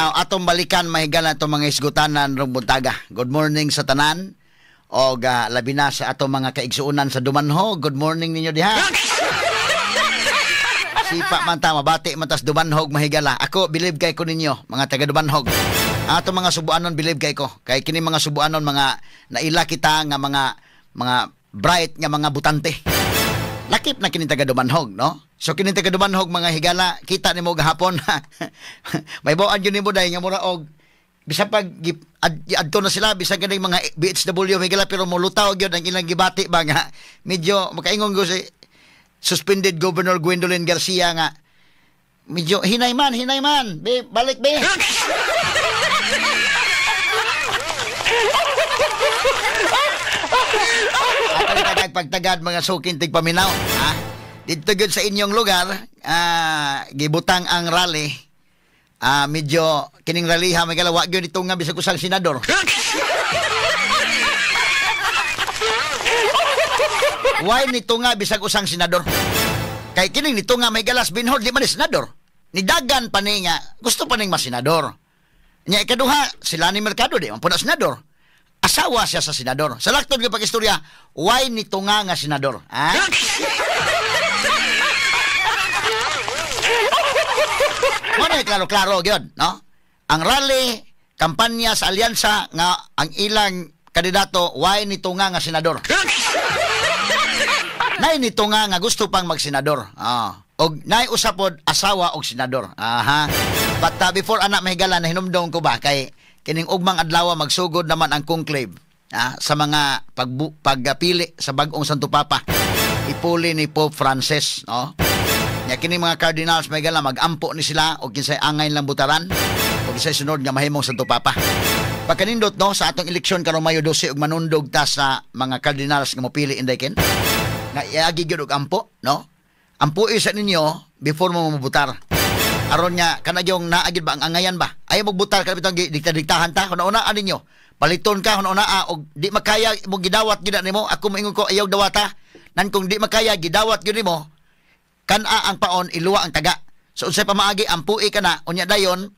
Now, atong balikan mahigala itong mga isgutanan rong buntaga. Good morning sa tanan. O labi na sa atong mga kaigsuunan sa Dumanhog. Good morning ninyo diha. Sipa man ta, mabati man tas Dumanhog mahigala. Ako, believe kay ko ninyo, mga taga Dumanhog. Atong mga subuanon, believe kay ko. Kay kini mga subuanon, mga naila kita nga mga bright nga mga butante. Lakip na kini taga Dumanhog, no? So kini taga Dumanhog mga higala, kita nimo gahapon. May bawaan yun nimo dahil nga mura og bisa pag adto na sila bisa ganing mga BHW higala pero mulutaw gyud ang ilang gibati ba nga medyo makaingon ko si suspended Governor Gwendolyn Garcia nga medyo hinay man be balik be. At pagtagad mga suking tigpaminaw, ha? Dito gyud sa inyong lugar, gibutang ang rally. Medyo kining rallyha may galawa gyud dito nga bisag usang senador. Why nito nga bisag usang senador? Kay kining nito nga may galas binhod di man senador. Nidagan pa ni nga gusto pa ning mas senador. Nya ikaduha sila ni Mercado di man pud senador. Asawa siya sa senador. Sa laktod nga pag-istorya, why nito nga senador? Ha? Muna klaro-klaro yun, no? Ang rally, kampanya sa alyansa nga ang ilang kandidato, why nito nga senador? Nay nito nga gusto pang mag-senador. Og nay usapod asawa og senador. Aha. But before anak mahigala na hinumdong ko ba kay kining ugmang adlaw magsugod naman ang conclave sa mga pagpili sa bag-ong Santo Papa. Ipuli ni Pope Francis, no? Nya kining mga cardinals may gala magampo ni sila og kinsay angay lang butaran og kinsay sunod nga mahimong Santo Papa. Pagkanindot no sa atong eleksyon karon Mayo 12 og manundog ta sa mga cardinals nga mopili inday ken. Na iagi gyud og ampo, no? Ampo isa ninyo before mo mabutar. Aron nga kanagyong naagid ba ang angayan ba? Ayaw magbutar ka bitong dikta-diktahan ta kuno una aninyo. Paliton ka kuno una og di makaya mo gidawat gyud nimo. Ako moingon ko ayaw dawata. Nan kung di makaya gidawat gyud nimo, kana ang paon iluwa ang taga. So unsay pamaagi ampui ka na unya dayon,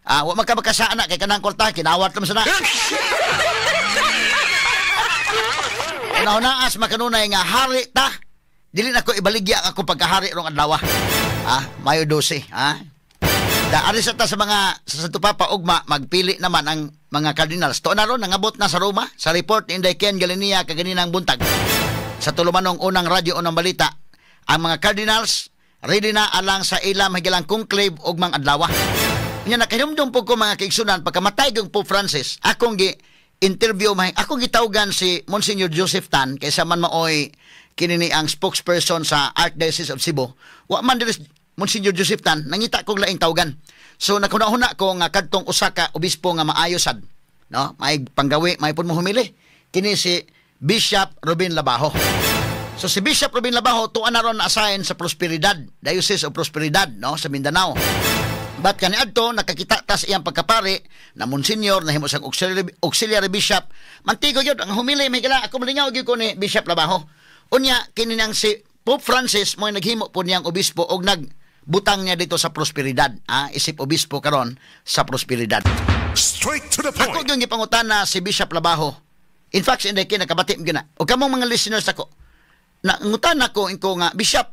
wa man ka makasana kay kanang kwarta kinawat lang sana. Nahunaas makanunay nga hari ta. Dili na ko ibaligya ako pagkahari rong adlaw. Mayo 12, Daari sa ta sa mga sa Santo Papa ugma magpili naman ang mga cardinals. To na ron nangabot na sa Roma sa report ni Inday Ken Galinia kaganinang buntag. Sa tulumanong unang radyo unang balita, ang mga cardinals ready na alang sa ilang higalang conclave ugmang adlaw. Nya nakahimdom po ko mga kaigsunan pagkamatay ng Pope Francis, akong interview akong gitawgan si Monsignor Joseph Tan kaysa man maoy kinini ang spokesperson sa Archdiocese of Cebu. Wa man diri Monsignor Joseph Tan nangita kog laing tawgan. So nakuna-huna ko nga kadtong usa ka obispo nga maayosad, no? May panggawi, may pud mo humili. Kini si Bishop Robin Labajo. So si Bishop Robin Labajo tuan na ron na-assign sa Prosperidad, Diocese of Prosperidad, no, sa Mindanao. But kaniadto nakakita ta sa iyang pagkapari na Monsignor na himo sang auxiliary bishop. Mantigo gyud ang humili may gala ako malingaw gyud ko ni Bishop Labajo. Unya kini nang si Pope Francis mo naghimo po niyang obispo og nagbutang niya dito sa Prosperidad. Isip obispo karon sa Prosperidad. Straight to the point. Ako yung gipangutana si Bishop Labajo. In fact, hindi kina kabati mo gina. O kamong mga listeners ako, nangutana ko nga, Bishop,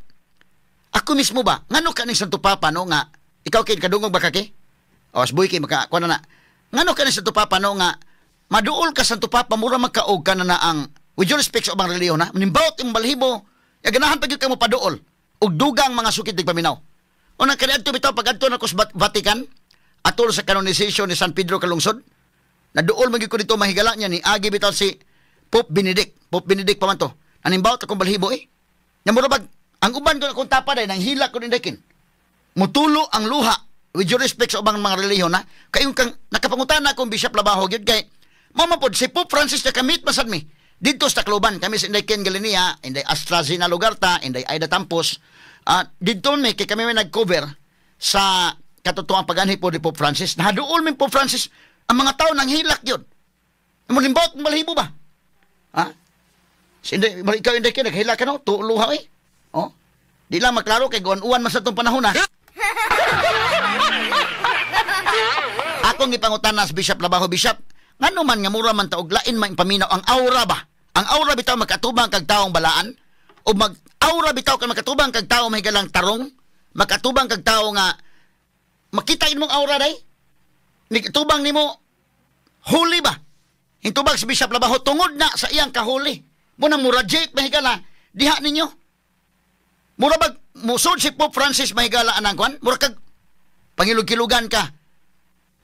ako mismo ba? Ngano ka ng Santo Papa no nga, ikaw kay kadungog ba kaki? O asboy kay makakuha na. Ngano ka ng Santo Papa no nga, maduol ka Santo Papa, mura magkaog ka na ang, with your respect sa ubang reliyon ha, manimbawat yung balhibo, ganahan pag ka mo paduol, ug dugang mga sukit tigpaminaw. O nang kaniadto bitaw pag-adto na ko sa Vatican, atol sa canonization ni San Pedro Kalungsod, naduol magyud ko dito mahigala niya ni agi bitaw si Pope Benedict pa man to. Animbawt akong balhibo Nya murabag ang uban ko kung tapa day nang hila ko nindakin. Mutulo ang luha with your respect sa ubang mga reliyon ha. Kayong kang nakapangutana akong Bishop Labajo gyud kay mamapod si Pope Francis na kamit masad mi. Dito sa Tacloban kami sa Inday Ken Galinia, Inday AstraZeneca Lugarta, Inday Aida Tampos. Dito mi kay kami may nag-cover sa katotoang pag-anhi po ni Pope Francis. Nahaduol mi Pope Francis ang mga tao nang hilak yun. Mulimbot, malihibo ba? Ikaw hindi kayo, naghila ka no? Tuuluha Di lang maklaro kay guwan-uwan mas itong panahon akong ipangutanas Bishop Labajo, Bishop, ngano man nga mura man taog lain man paminaw ang aura ba? Ang aura bitaw makatubang kag taong balaan o mag-aura bitaw kag makatubang kag tawo mahigalang tarong, makatubang kag tawo nga makita imong aura day. Nikatubang nimo huli ba? Hintubag si Bishop Labajo tungod na sa iyang kahuli. Munang murajate mahigala diha ninyo. Mura bag musod si Pope Francis mahigala anang kwan? Mura kag pangilug-kilugan ka.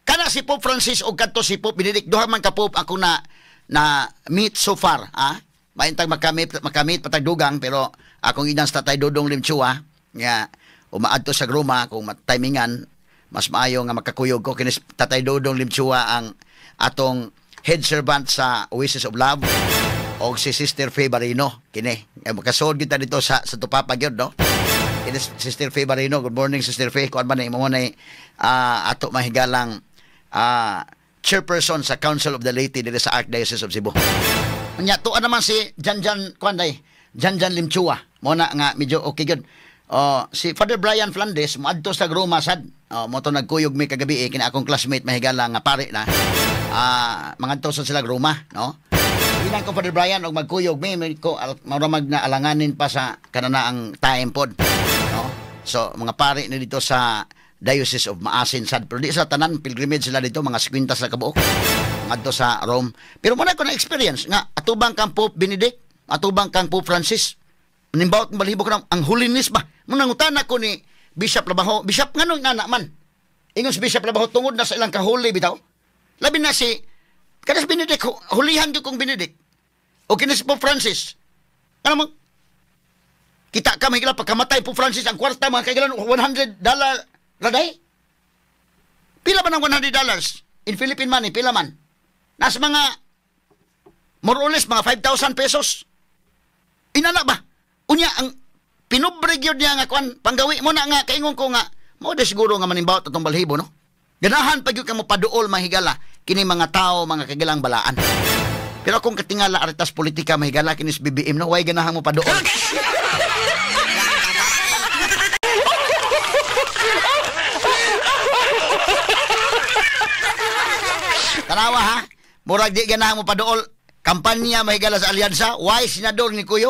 Kana si Pope Francis o kadto si Pope Benedict, duha man ka Pope ako na meet so far, maintang makamit patagdugang, pero akong inang sa Tatay Dodong Limchua nga umaadto sa Roma kung timingan mas maayo nga makakuyog ko kinis Tatay Dodong Limchua ang atong head servant sa Oasis of Love o si Sister Faye Barino kini makasod kita dito sa Tupapa gyud no. Kini Sister Faye Barino, good morning Sister Faye, kuan man imo na ato mahigalang chairperson sa Council of the Laity dito sa Archdiocese of Cebu. Nya tuan naman si Janjan kuan day, Janjan Limchua mo na nga medyo okay gyud. Si Father Brian Flandes moadto sa Roma sad. Mo to nagkuyog mi kagabi kini akong classmate mahigala nga pare na. Mga toson sila Roma, no? Inan ko Father Brian og magkuyog mi ko maramag na alanganin pa sa kanana ang time pod, no? So mga pare ni dito sa Diocese of Maasin sad, pero di sa tanan pilgrimage sila dito mga 50 sa kabuok ngadto sa Rome. Pero muna ko na experience nga atubang kang Pope Benedict, atubang kang Pope Francis. Nimbaot balhibok na ang holiness ba? Munang utana ko ni Bishop Labajo, Bishop nganong nana man. Ingon si Bishop Labajo tungod na sa ilang kahuli bitaw. Labi na si kanas Benedict, hulihan ko kong Benedict. O kinis Pope Francis. Ano mo? Kita ka mahigala pagkamatay Pope Francis ang kwarta mga kaigalan $100 raday. Pila ba ng $100 in Philippine money? Pila man? Nasa mga more or less mga 5,000 pesos. Inana ba? Unya ang pinobre gyud niya nga kwan panggawi mo na nga kaingon ko nga mo de siguro nga manimbaw atong balhibo no. Ganahan pa gyud ka mo paduol mahigala kini mga tao mga kagalang balaan. Pero kung katingala aritas politika mahigala kinis BBM no, way ganahan mo paduol. Tanawa ha, murag di ganahan mo paduol. Kampanya mahigala sa alyansa, why senador ni Kuyo?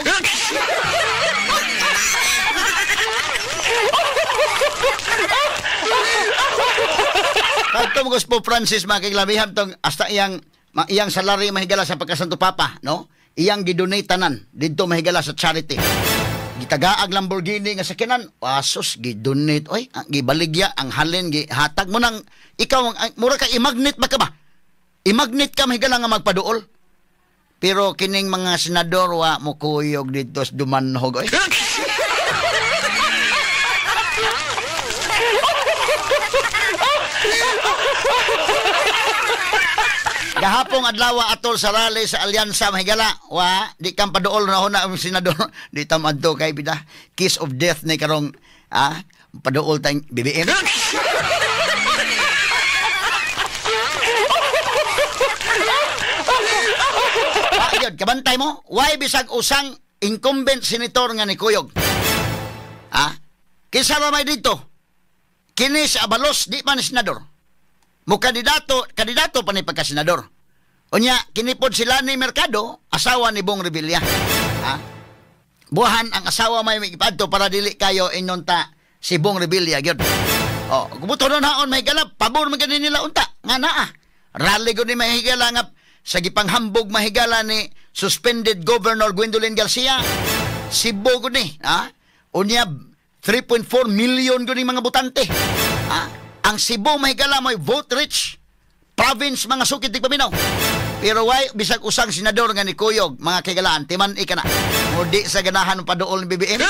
Kadto mo Pope Francis makiglabiham tong hasta iyang salary mahigala sa pagkasanto Papa, no? Iyang gidonate tanan didto mahigala sa charity. Gitagaag Lamborghini nga sakyanan, asos gidonate oy, gibaligya ang halin gihatag mo nang ikaw mura ka i-magnet ba ka ba? I-magnet ka mahigala nga magpaduol. Pero kining mga senador wa mo kuyog dito sa dumanhog oy. Gahapong adlaw atol sa rally sa alyansa mahigala wa di kam paduol na huna ang senador di tam adto kay bida kiss of death ni karong paduol tayong BBM. Yun, kabantay mo why bisag usang incumbent senator nga ni Kuyog kinsa ba may dito kini si Abalos di man senador mo kandidato pa ni pagka-senador. Unya, kinipod sila ni Mercado, asawa ni Bong Revilla. Buhan ang asawa may ipadto para dili kayo inunta si Bong Revilla gyud. Kubuto nun haon may galap, pabor man ganin nila unta. Nga naa. Rally ko ni mahigala nga sa gipanghambog mahigala ni suspended Governor Gwendolyn Garcia. Sibo ko ni. Unya, 3.4 million ko ni mga butante. Ang Cebu mahigala mo'y vote rich province mga sukit di paminaw. Pero why bisag usang senador nga ni Kuyog mga kaigalaan timan ika na mudi sa ganahan ng paduol ng BBM.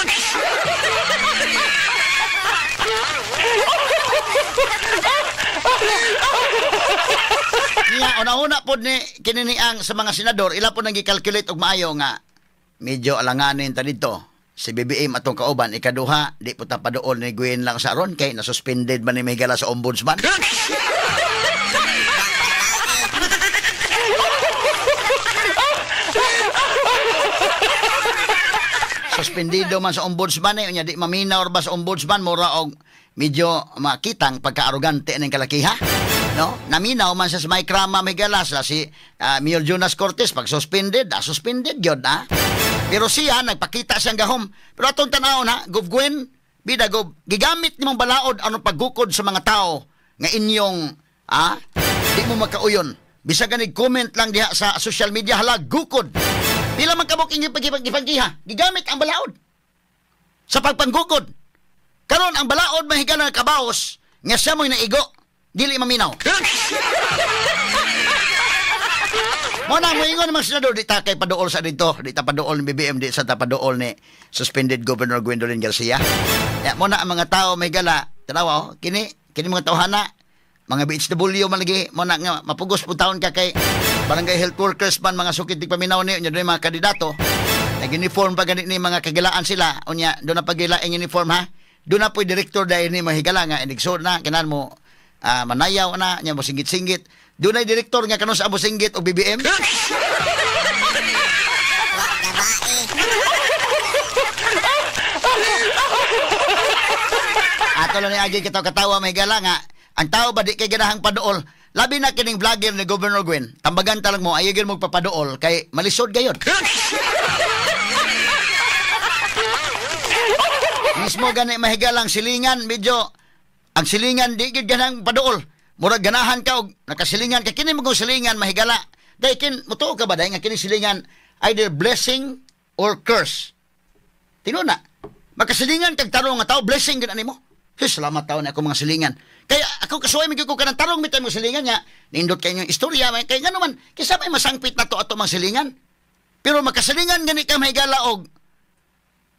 Nga una-una po ni kinini ang sa mga senador ila po nang i-calculate og maayo nga medyo alanganin ta dito. Si BBM atong kauban ikaduha di po ta paduol ni Gwen lang sa aron kay nasuspended man ni mahigala sa ombudsman. Suspendido man sa ombudsman unya di maminaw ba sa ombudsman mura og medyo makitang pagka-arogante ning kalakiha. No? Naminaw man sa may krama may galas la si Mayor Jonas Cortez pag suspended gyud na. Pero siya nagpakita siyang gahom. Pero atong tan-aw na, Gov. Bida Gov, gigamit nimong balaod anong paggukod sa mga tao nga inyong di mo makauyon. Bisa ganig comment lang diha sa social media hala gukod. Pila man kabok inyo pagipaggiha, gigamit ang balaod sa pagpanggukod. Karon ang balaod mahigala nga kabaos nga siya mo'y naigo. Dili maminaw. Muna mo ingon mga senador, di ta kay paduol sa dito. Di ta paduol ni BBM, di sa ta paduol ni suspended Governor Gwendolyn Garcia. Ya, muna ang mga tao may gala. Tanawa, kini mga tawhana, mga BHW malagi, muna nga mapugos po taon ka kay barangay health workers man, mga sukitig paminaw ni, unya doon mga kandidato. Nag-uniform pa ganit ni mga kagilaan sila. Unya, doon na pagilaing uniform ha. Doon na po director dahil ni mahigala nga, inigso na, kinan mo, manayaw na, niya mo singgit-singgit. Doon ay direktor nga kanon sa Abo Singgit o BBM. Ato lang ni Agi katawa may gala nga. Ang tao ba di kay ganahang paduol? Labi na kining vlogger ni Governor Gwen. Tambagan talang mo, ayagin mo papaduol kay malisod gayon. Mismo gani mahigalang silingan, medyo ang silingan di gid ganang paduol. Murag ganahan ka og nakasilingan ka kini mo silingan mahigala. Dai kin mutuo ka ba dai nga kini silingan either blessing or curse. Tinuna. Makasilingan kag tarong nga tao blessing gid ani mo. Salamat taw na ako mga silingan. Kaya ako kasuway mi ko kanang tarong mitay mo silingan nya. Nindot kay yung istorya kay ngano man kisa may masangpit na to ato mga silingan. Pero makasilingan gani ka mahigala og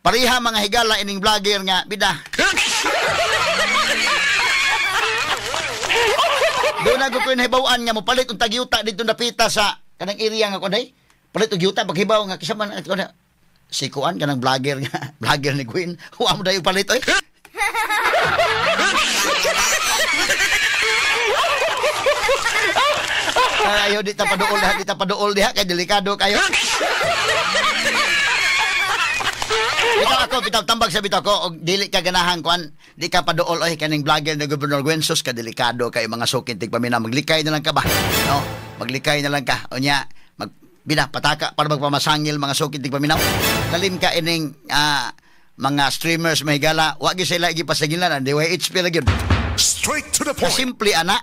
pareha mga higala ining vlogger nga bida. Doon na ko nahibawan nga mo palit ang tagyuta dito napita sa kanang area nga kunday. Palit og yuta paghibaw nga kisa man si kuan kanang vlogger nga, vlogger ni Queen. Wa mo dayo palit oy. Ayo di ta paduol diha kay delikado kayo. Bitaw tambag sa bitaw ko og dili ka ganahan kuan di ka paduol oy kaning vlogger na Governor Gwensos ka delikado kay mga sukintig paminaw maglikay na lang ka ba no maglikay na lang ka unya pataka para magpamasangil mga sukintig paminaw lalim ka ining mga streamers mahigala wa gyud sila gipasagilan ang DYHP ra gyud Straight to the point. kasimple ana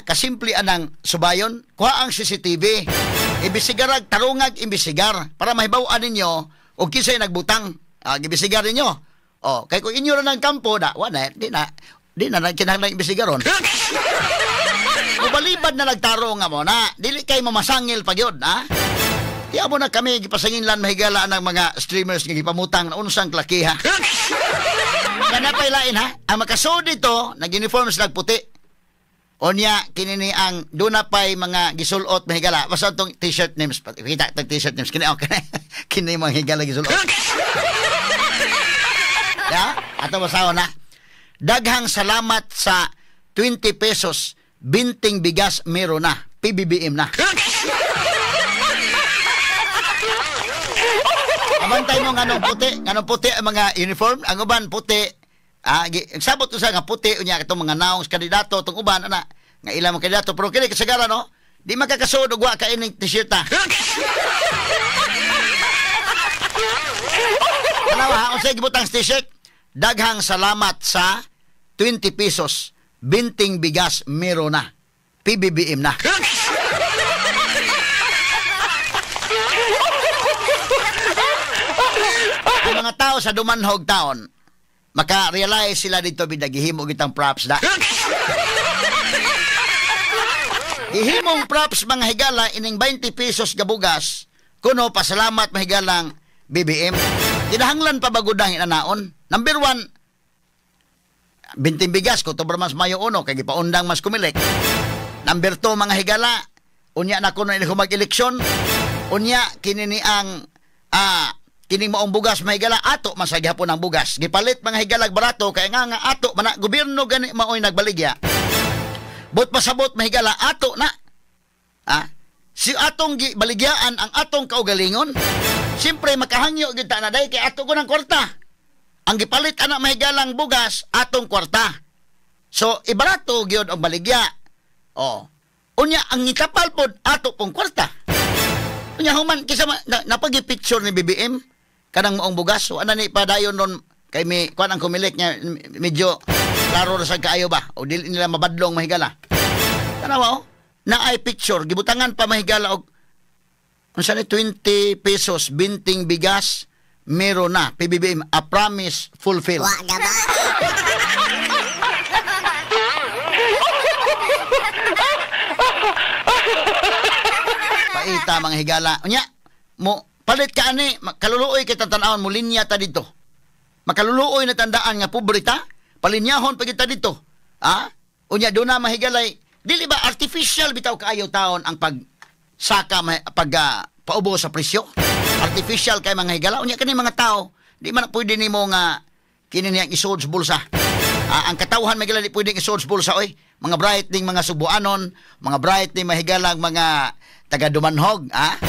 kasimple anang subayon kuha ang CCTV ibisigarag tarungag imbisigar para mahibaw-an ninyo og kisay nagbutang gibisigar ninyo. Kay kung inyo na ng kampo da, wala di na kinahanglan ibisigaron. Mubalibad na nagtarong nga mo na, dili kay mamasangil pa gyud, ha? Di amo na kami gipasanginlan mahigala ng mga streamers nga gipamutang na unsang klakiha. Kana pay lain ha, ang makasud dito nag-uniform sila puti. Onya kinini ang duna pay mga gisulot mahigala. Basta tong t-shirt names, kita tong t-shirt names kini okay. Kini mga higala gisulot. Ya, ato basaw na. Daghang salamat sa 20 pesos binting bigas meron na. PBBM na. Abantay mo nganong puti ang mga uniform, ang uban puti. Sabot usa nga puti unya katong mga naong kandidato tong uban ana nga ilang mga kandidato pero kini kasagaran no di makakasud og wa ka ining t-shirt ta. Alawa unsay gibutang t-shirt? Daghang salamat sa 20 pesos binting bigas meron na. PBBM na. Ang mga tao sa dumanhog taon maka-realize sila dito bidagihimo gitang props da. Gihimong props mga higala ining 20 pesos gabugas kuno pasalamat mahigalang BBM. Kinahanglan pa bagudang inanaon. Number 1 binting bigas ko to mas Mayo 1 kay gipaundang mas kumilik. Number 2 mga higala unya na kuno ini mag-eleksyon unya kini ni ang kining maong bugas mahigala ato masagyapon ang bugas gipalit mga higalag barato kay nga ato man gobyerno gani maoy nagbaligya bot pasabot mahigala ato na si atong baligyaan ang atong kaugalingon siyempre makahangyo gid ta na day kay ato ko ng kwarta ang gipalit anak mahigalang bugas atong kwarta so ibarato gyud ang baligya Oh. Unya ang ngitapal pod ato pong kwarta. Unya human kisa napagi-picture ni BBM kanang moong bugas. So ana ni padayon ron kay may kuan ang kumilik niya medyo klaro ra sa kaayo ba o dili nila mabadlong mahigala. Tanawa na ay picture gibutangan pa mahigala og unsa ni 20 pesos binting bigas meron na PBBM a promise fulfill. Wa gaba. Paita mga higala. Unya mo palit ka ani kaluluoy kay tan-awon mo linya ta dito. Makaluluoy na tandaan nga pobreta, palinyahon pa kita dito. Ha? Unya do na mahigalay. Dili ba artificial bitaw kaayo taon ang pagsaka paubo sa presyo? Artificial kay mga higala. Unya kani mga tao, di man pwede nimo nga kini niyang isod sa bulsa. Ang katawhan mahigala di pwedeng isod sa bulsa oy. Mga bright ding mga subuanon, mga bright ding mahigalang mga taga Dumanhog, ha?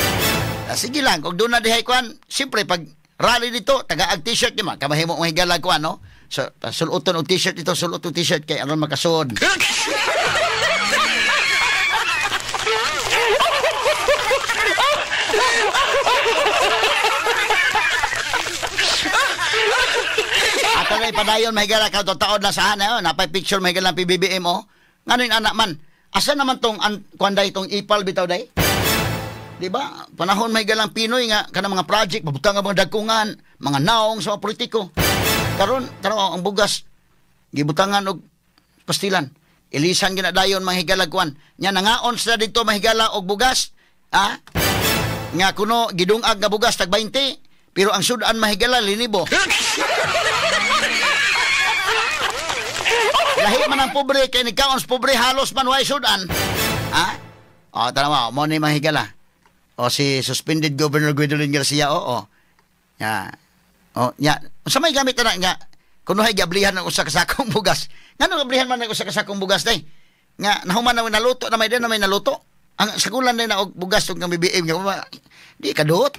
Sige lang, kung doon na dihay kuan, siyempre pag rally dito, taga-ag t-shirt di man, kamahimo mga higala kuan, no? So, suluton o t-shirt dito, suluton t-shirt kay aron makasod. Ato na ipadayon mahigala ka taon na sa ana, napay picture mahigala ng PBBM, oh. Ngano'y anak man, asa naman tong kuanday tong ipal bitaw day? Di ba? Panahon may galang Pinoy nga kanang mga project, mabutang ang mga dagkungan, mga naong sa mga politiko. Karon, tanaw ang bugas gibutangan og pastilan. Ilisan ginadayon mga higalagkuan. Nya nangaon sa dito mahigala og bugas, ha? Nga kuno gidungag nga bugas tag 20, pero ang sudan mahigala linibo. Lahi man ang pobre kay ni kaon pobre halos man way sudan. Ha? O tanaw mo ni mahigala. O si suspended Governor Gwendolyn Garcia, oo. Ya. O, ya. Sa may gamit na nga, kunuhay gablihan ng usa ka sakong bugas. Ngano gablihan man ng usa ka sakong bugas day? Nga nahuman na naluto na may naluto. Ang sagulan na og bugas ug ng BBM nga di kadot.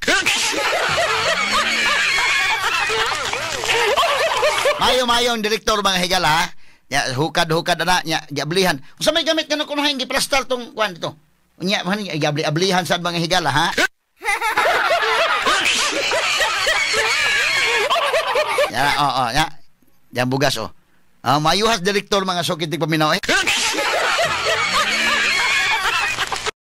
Mayo ang direktor mga higala, ha? Ya hukad ana nya gablihan. Sa may gamit nga kunuhay giplastar tong kwan dito. Unya man ablihan sa mga higala, ha? Ya, ya. Yan bugas, oh. Mayuhas direktor mga sukit paminaw, eh.